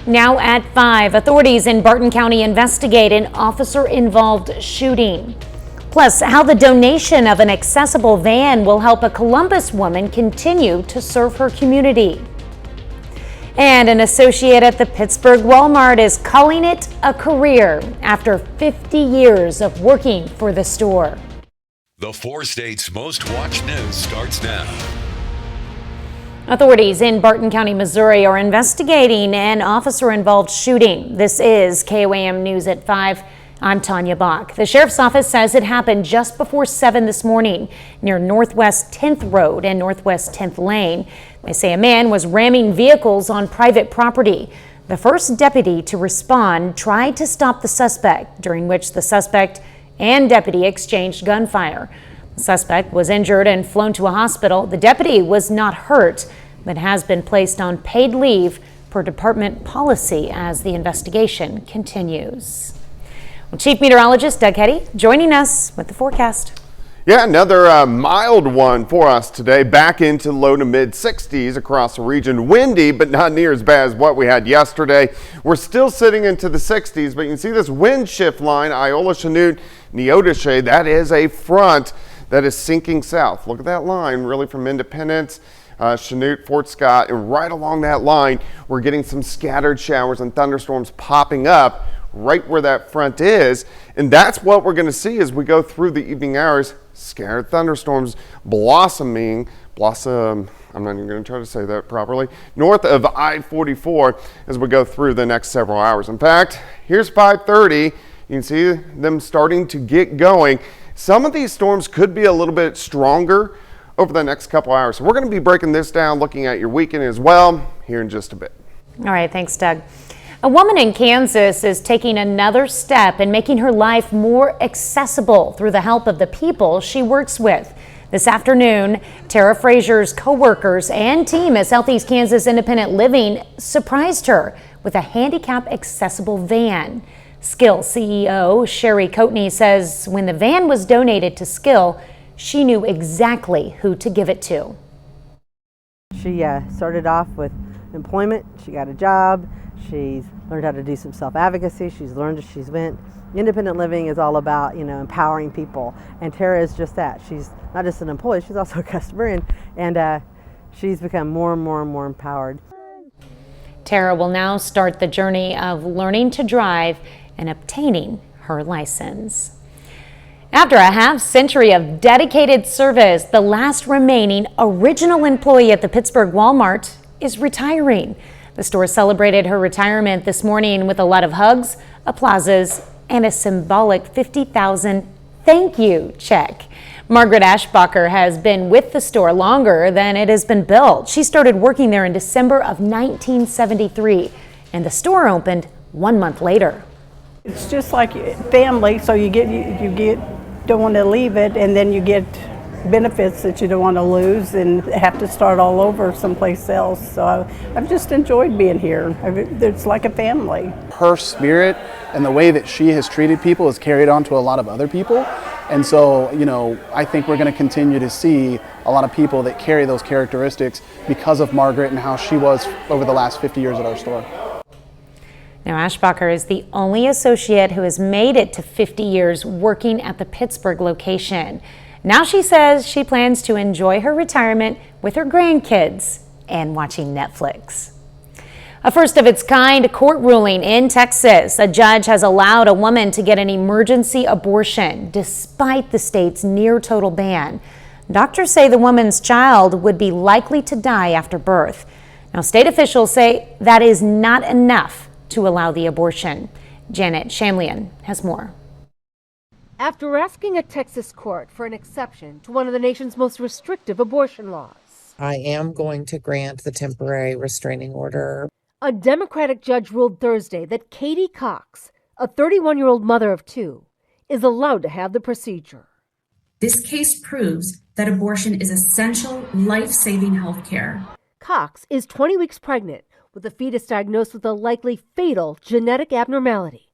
Now at 5, authorities in Barton County investigate an officer-involved shooting. Plus, how the donation of an accessible van will help a Columbus woman continue to serve her community. And an associate at the Pittsburgh Walmart is calling it a career after 50 years of working for the store. The 4 states' most watched news starts now. Authorities in Barton County, Missouri are investigating an officer-involved shooting. This is KOAM News at 5. I'm Tanya Bach. The sheriff's office says it happened just before 7 this morning near Northwest 10th Road and Northwest 10th Lane. They say a man was ramming vehicles on private property. The first deputy to respond tried to stop the suspect, during which the suspect and deputy exchanged gunfire. The suspect was injured and flown to a hospital. The deputy was not hurt, but has been placed on paid leave per department policy as the investigation continues. Well, Chief Meteorologist Doug Hetty joining us with the forecast. Yeah, another mild one for us today. Back into low to mid 60s across the region. Windy, but not near as bad as what we had yesterday. We're still sitting into the 60s, but you can see this wind shift line, Iola, Chanute, Neodesha. That is a front that is sinking south. Look at that line, really from Independence, Chanute, Fort Scott, and right along that line, we're getting some scattered showers and thunderstorms popping up right where that front is. And that's what we're going to see as we go through the evening hours. Scattered thunderstorms blossom, I'm not even going to try to say that properly, north of I-44 as we go through the next several hours. In fact, here's 5:30. You can see them starting to get going. Some of these storms could be a little bit stronger over the next couple hours. So we're going to be breaking this down, looking at your weekend as well here in just a bit. All right, thanks, Doug. A woman in Kansas is taking another step in making her life more accessible through the help of the people she works with. This afternoon, Tara Frazier's co-workers and team at Southeast Kansas Independent Living surprised her with a handicap accessible van. Skill CEO Sherry Coatney says when the van was donated to Skill, she knew exactly who to give it to. She started off with employment. She got a job. She's learned how to do some self-advocacy. She's learned as she's went. Independent living is all about, empowering people. And Tara is just that. She's not just an employee, she's also a customer, and she's become more and more empowered. Tara will now start the journey of learning to drive and obtaining her license. After a half-century of dedicated service, the last remaining original employee at the Pittsburgh Walmart is retiring. The store celebrated her retirement this morning with a lot of hugs, applauses, and a symbolic $50,000 thank you check. Margaret Ashbacher has been with the store longer than it has been built. She started working there in December of 1973, and the store opened 1 month later. It's just like family, so you don't want to leave it, and then you get benefits that you don't want to lose and have to start all over someplace else. So I've just enjoyed being here. It's like a family. Her spirit and the way that she has treated people is carried on to a lot of other people. And so, I think we're going to continue to see a lot of people that carry those characteristics because of Margaret and how she was over the last 50 years at our store. Now, Ashbacher is the only associate who has made it to 50 years working at the Pittsburgh location. Now she says she plans to enjoy her retirement with her grandkids and watching Netflix. A first of its kind court ruling in Texas. A judge has allowed a woman to get an emergency abortion despite the state's near total ban. Doctors say the woman's child would be likely to die after birth. Now, state officials say that is not enough to allow the abortion. Janet Shamlian has more. After asking a Texas court for an exception to one of the nation's most restrictive abortion laws, I am going to grant the temporary restraining order. A Democratic judge ruled Thursday that Katie Cox, a 31-year-old mother of 2, is allowed to have the procedure. This case proves that abortion is essential, life-saving health care. Cox is 20 weeks pregnant with a fetus diagnosed with a likely fatal genetic abnormality.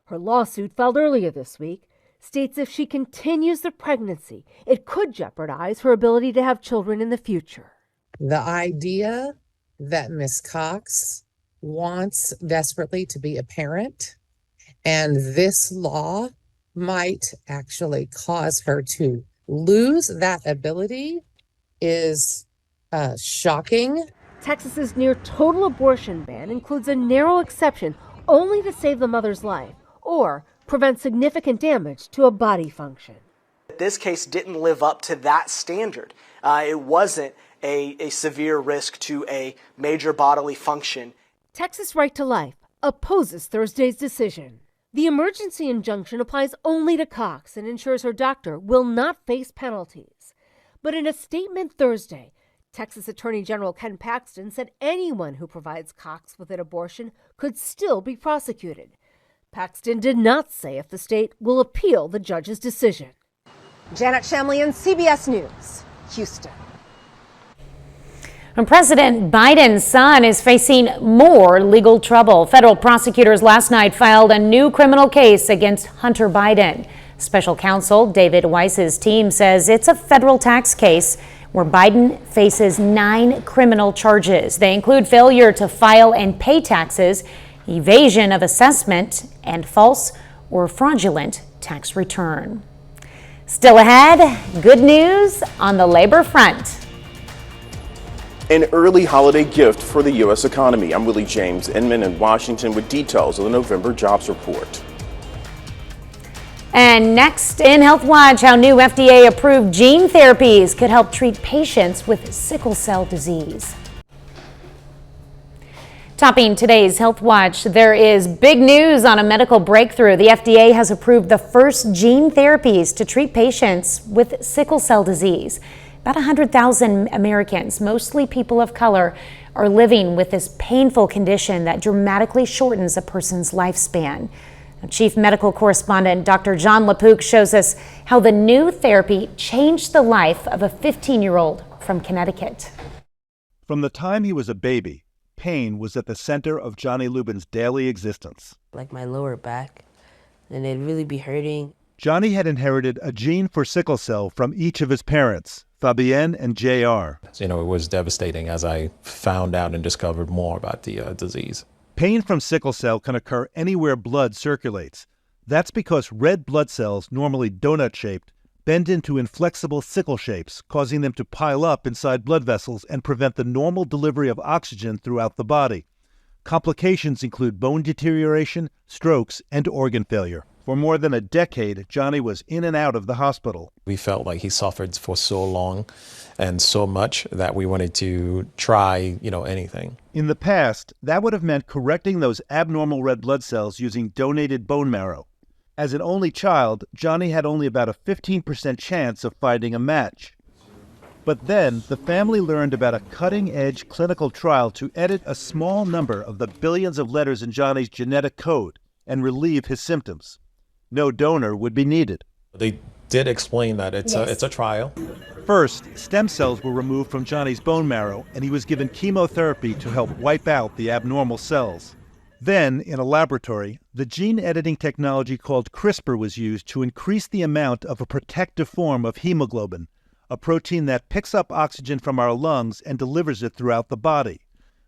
Her lawsuit, filed earlier this week, states if she continues the pregnancy, it could jeopardize her ability to have children in the future. The idea that Miss Cox wants desperately to be a parent, and this law might actually cause her to lose that ability is shocking. Texas's near total abortion ban includes a narrow exception only to save the mother's life or prevent significant damage to a body function. This case didn't live up to that standard. It wasn't a severe risk to a major bodily function. Texas Right to Life opposes Thursday's decision. The emergency injunction applies only to Cox and ensures her doctor will not face penalties. But in a statement Thursday, Texas Attorney General Ken Paxton said anyone who provides Cox with an abortion could still be prosecuted. Paxton did not say if the state will appeal the judge's decision. Janet Shamlian, CBS News, Houston. And President Biden's son is facing more legal trouble. Federal prosecutors last night filed a new criminal case against Hunter Biden. Special counsel David Weiss's team says it's a federal tax case where Biden faces 9 criminal charges. They include failure to file and pay taxes, evasion of assessment, and false or fraudulent tax return. Still ahead, good news on the labor front. An early holiday gift for the U.S. economy. I'm Willie James Inman in Washington with details of the November jobs report. And next in Health Watch, how new FDA-approved gene therapies could help treat patients with sickle cell disease. Topping today's Health Watch, there is big news on a medical breakthrough. The FDA has approved the first gene therapies to treat patients with sickle cell disease. About 100,000 Americans, mostly people of color, are living with this painful condition that dramatically shortens a person's lifespan. Chief Medical Correspondent Dr. John LaPook shows us how the new therapy changed the life of a 15-year-old from Connecticut. From the time he was a baby, pain was at the center of Johnny Lubin's daily existence. Like my lower back, and it'd really be hurting. Johnny had inherited a gene for sickle cell from each of his parents, Fabienne and JR. It was devastating as I found out and discovered more about the disease. Pain from sickle cell can occur anywhere blood circulates. That's because red blood cells, normally donut-shaped, bend into inflexible sickle shapes, causing them to pile up inside blood vessels and prevent the normal delivery of oxygen throughout the body. Complications include bone deterioration, strokes, and organ failure. For more than a decade, Johnny was in and out of the hospital. We felt like he suffered for so long and so much that we wanted to try, anything. In the past, that would have meant correcting those abnormal red blood cells using donated bone marrow. As an only child, Johnny had only about a 15% chance of finding a match. But then, the family learned about a cutting-edge clinical trial to edit a small number of the billions of letters in Johnny's genetic code and relieve his symptoms. No donor would be needed. They did explain that it's a trial. First, stem cells were removed from Johnny's bone marrow, and he was given chemotherapy to help wipe out the abnormal cells. Then, in a laboratory, the gene editing technology called CRISPR was used to increase the amount of a protective form of hemoglobin, a protein that picks up oxygen from our lungs and delivers it throughout the body.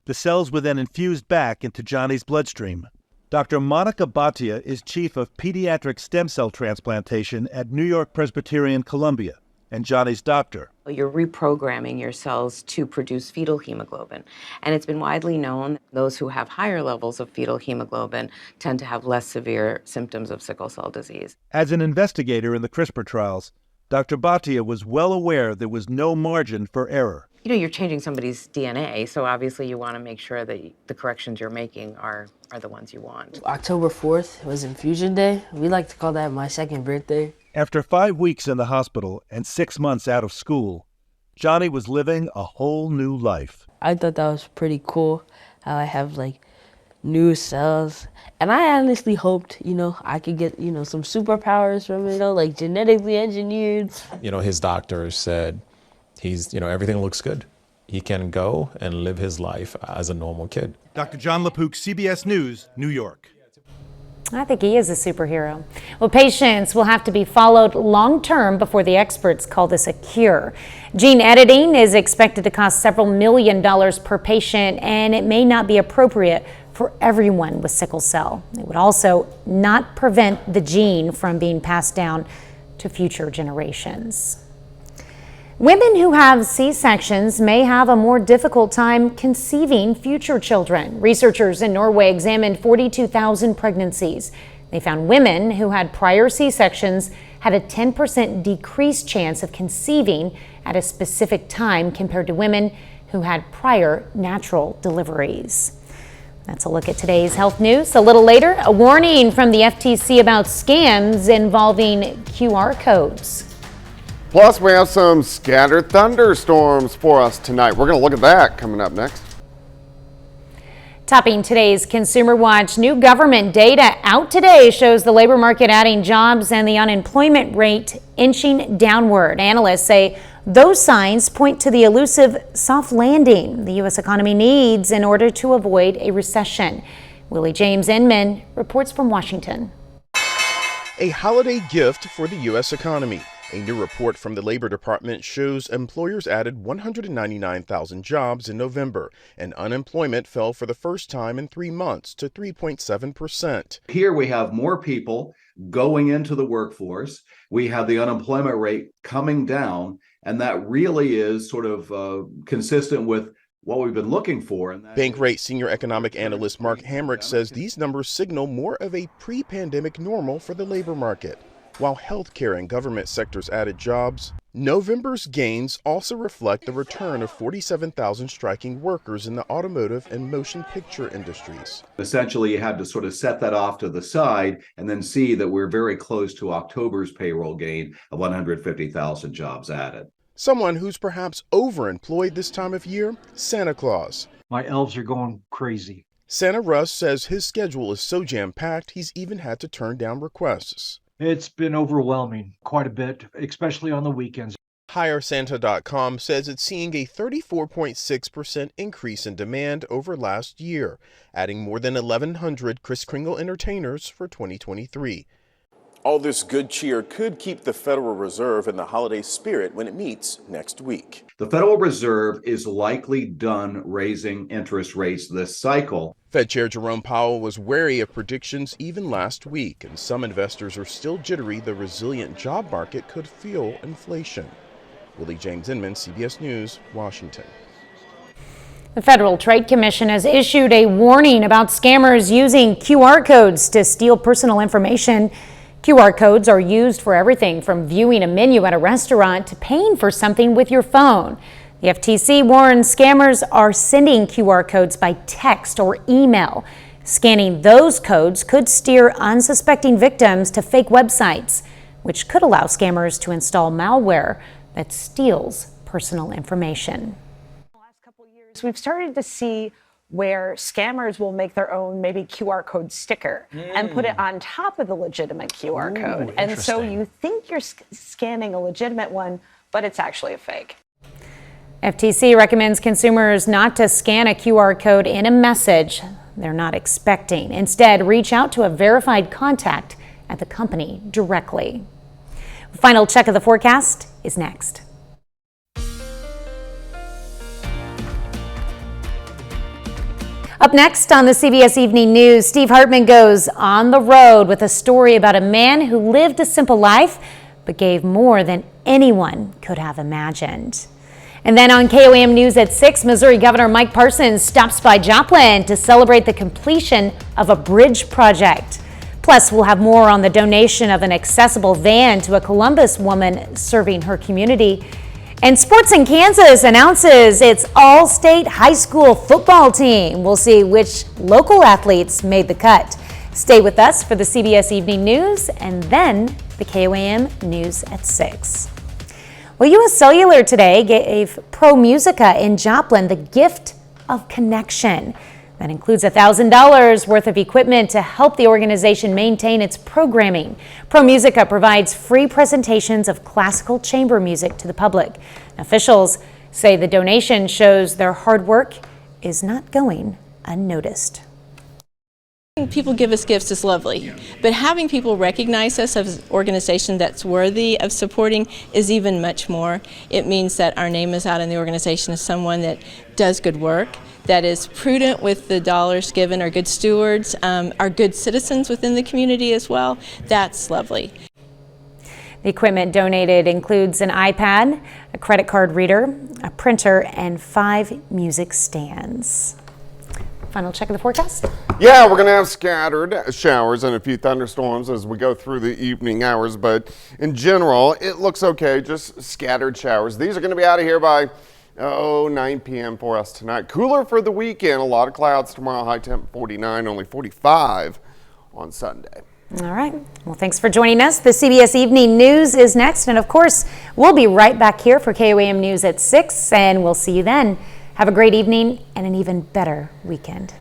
The cells were then infused back into Johnny's bloodstream. Dr. Monica Bhatia is chief of pediatric stem cell transplantation at New York Presbyterian Columbia and Johnny's doctor. You're reprogramming your cells to produce fetal hemoglobin. And it's been widely known those who have higher levels of fetal hemoglobin tend to have less severe symptoms of sickle cell disease. As an investigator in the CRISPR trials, Dr. Bhatia was well aware there was no margin for error. You're changing somebody's DNA, so obviously you want to make sure that the corrections you're making are the ones you want. October 4th was infusion day. We like to call that my second birthday. After 5 weeks in the hospital and 6 months out of school, Johnny was living a whole new life. I thought that was pretty cool, how I have new cells. And I honestly hoped, I could get, some superpowers from it, like genetically engineered. His doctor said everything looks good. He can go and live his life as a normal kid. Dr. John LaPook, CBS News, New York. I think he is a superhero. Well, patients will have to be followed long-term before the experts call this a cure. Gene editing is expected to cost several $1 million per patient, and it may not be appropriate for everyone with sickle cell. It would also not prevent the gene from being passed down to future generations. Women who have C-sections may have a more difficult time conceiving future children. Researchers in Norway examined 42,000 pregnancies. They found women who had prior C-sections had a 10% decreased chance of conceiving at a specific time compared to women who had prior natural deliveries. That's a look at today's health news. A little later, a warning from the FTC about scams involving QR codes. Plus, we have some scattered thunderstorms for us tonight. We're going to look at that coming up next. Topping today's Consumer Watch, new government data out today shows the labor market adding jobs and the unemployment rate inching downward. Analysts say those signs point to the elusive soft landing the U.S. economy needs in order to avoid a recession. Willie James Inman reports from Washington. A holiday gift for the U.S. economy. A new report from the Labor Department shows employers added 199,000 jobs in November, and unemployment fell for the first time in 3 months to 3.7%. Here we have more people going into the workforce. We have the unemployment rate coming down, and that really is sort of consistent with what we've been looking for. Bankrate senior economic analyst Mark Hamrick says these numbers signal more of a pre-pandemic normal for the labor market. While healthcare and government sectors added jobs, November's gains also reflect the return of 47,000 striking workers in the automotive and motion picture industries. Essentially, you had to sort of set that off to the side and then see that we're very close to October's payroll gain of 150,000 jobs added. Someone who's perhaps overemployed this time of year, Santa Claus. My elves are going crazy. Santa Russ says his schedule is so jam-packed he's even had to turn down requests. It's been overwhelming quite a bit, especially on the weekends. HireSanta.com says it's seeing a 34.6% increase in demand over last year, adding more than 1,100 Kris Kringle entertainers for 2023. All this good cheer could keep the Federal Reserve in the holiday spirit when it meets next week. The Federal Reserve is likely done raising interest rates this cycle. Fed Chair Jerome Powell was wary of predictions even last week, and some investors are still jittery the resilient job market could fuel inflation. Willie James Inman, CBS News, Washington. The Federal Trade Commission has issued a warning about scammers using QR codes to steal personal information. QR codes are used for everything from viewing a menu at a restaurant to paying for something with your phone. The FTC warns scammers are sending QR codes by text or email. Scanning those codes could steer unsuspecting victims to fake websites, which could allow scammers to install malware that steals personal information. The last couple of years, we've started to see where scammers will make their own maybe QR code sticker and put it on top of the legitimate QR code. And so you think you're scanning a legitimate one, but it's actually a fake. FTC recommends consumers not to scan a QR code in a message they're not expecting. Instead, reach out to a verified contact at the company directly. Final check of the forecast is next. Up next on the CBS Evening News, Steve Hartman goes on the road with a story about a man who lived a simple life but gave more than anyone could have imagined. And then on KOAM News at 6, Missouri Governor Mike Parsons stops by Joplin to celebrate the completion of a bridge project. Plus, we'll have more on the donation of an accessible van to a Columbus woman serving her community. And Sports in Kansas announces its all-state high school football team. We'll see which local athletes made the cut. Stay with us for the CBS Evening News and then the KOAM News at 6. Well, U.S. Cellular today gave Pro Musica in Joplin the gift of connection. That includes $1,000 worth of equipment to help the organization maintain its programming. Pro Musica provides free presentations of classical chamber music to the public. Officials say the donation shows their hard work is not going unnoticed. People give us gifts is lovely, but having people recognize us as an organization that's worthy of supporting is even much more. It means that our name is out in the organization as someone that does good work, that is prudent with the dollars given, are good stewards, are good citizens within the community as well. That's lovely. The equipment donated includes an iPad, a credit card reader, a printer, and 5 music stands. Final check of the forecast. Yeah, we're going to have scattered showers and a few thunderstorms as we go through the evening hours, but in general, it looks okay, just scattered showers. These are going to be out of here by 9 p.m. for us tonight. Cooler for the weekend, a lot of clouds tomorrow, high temp 49, only 45 on Sunday. All right. Well, thanks for joining us. The CBS Evening News is next, and of course, we'll be right back here for KOAM News at 6, and we'll see you then. Have a great evening and an even better weekend.